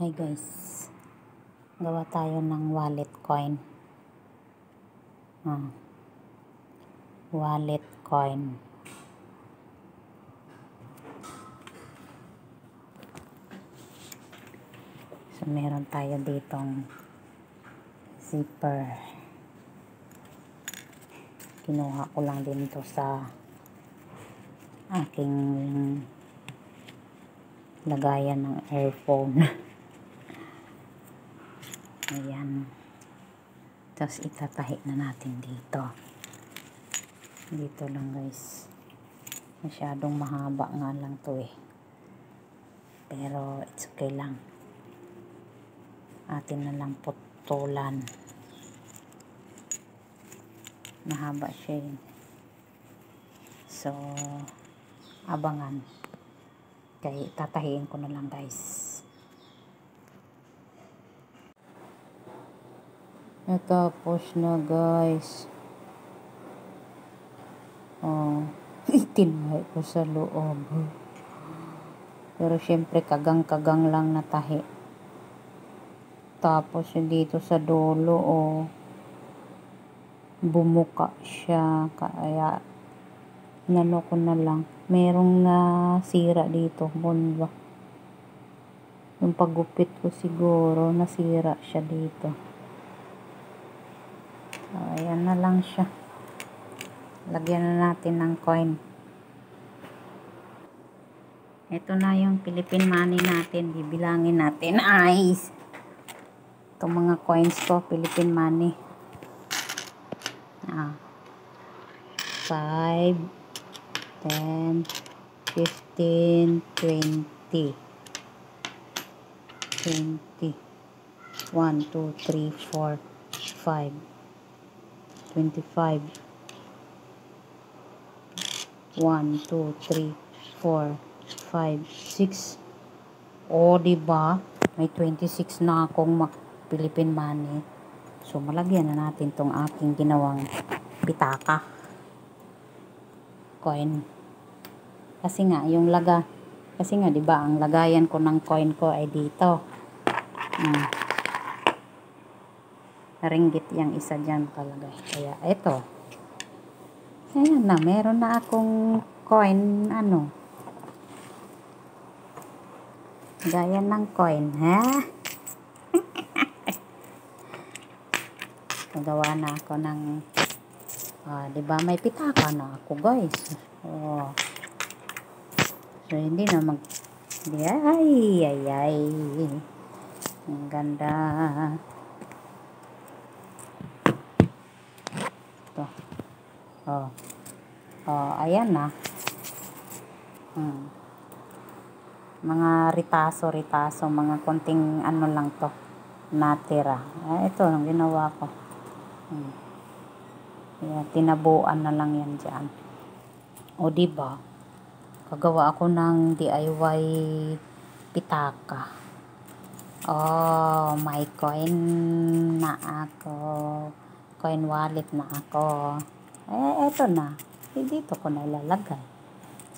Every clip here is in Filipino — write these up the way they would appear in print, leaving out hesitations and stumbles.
Hi guys, gawa tayo ng wallet coin. Wallet coin. So meron tayo ditong zipper. Kinuha ko lang din to sa aking lagayan ng earphone. Ayan. Tapos itatahi na natin dito. Dito lang guys. Masyadong mahaba nga lang to eh. Pero it's okay lang. Atin na lang putulan. Mahaba siya eh. So, abangan. Kaya tatahiin ko na lang guys. Natapos na guys. Itinay ko sa loob. Pero syempre kagang-kagang lang natahi. Tapos dito sa dulo bumuka siya. Kaya nano ko na lang. Merong nasira dito. Bunba. Yung paggupit ko siguro nasira siya dito. Ayan na lang siya. Lagyan na natin ng coin. Ito na yung Philippine money natin. Bibilangin natin. Ayos. Itong mga coins ko, Philippine money. 5, 10, 15, 20. 20. 1, 2, 3, 4, 5. 25. 1, 2, 3, 4, 5, 6. Diba? May 26 na akong Philippine money. So, malagyan na natin tong aking ginawang pitaka. Coin. Kasi nga, diba, ang lagayan ko ng coin ko ay dito. Ringgit yung isa dyan palagay. Kaya, eto. Ayan na, meron na akong coin, gaya ng coin, ha? Nagawa na ako ng, diba may pitaka na ako, guys. So, hindi na ay. Ang ganda. Ito. Ayan na. Mga ritaso, mga konting lang to, natira. Ito, ang ginawa ko. Tinabuan na lang yan dyan. Diba? Kagawa ako ng DIY pitaka. May coin na ako. Coin wallet na ako. Eto na. Dito ko na ilalagay.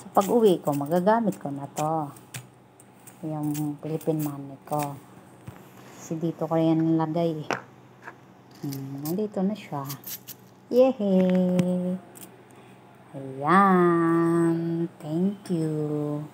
So, pag uwi ko, magagamit ko na to. Yung Philippine money ko. Kasi dito ko yan nilagay. Nandito na siya. Yehey! Ayan. Thank you.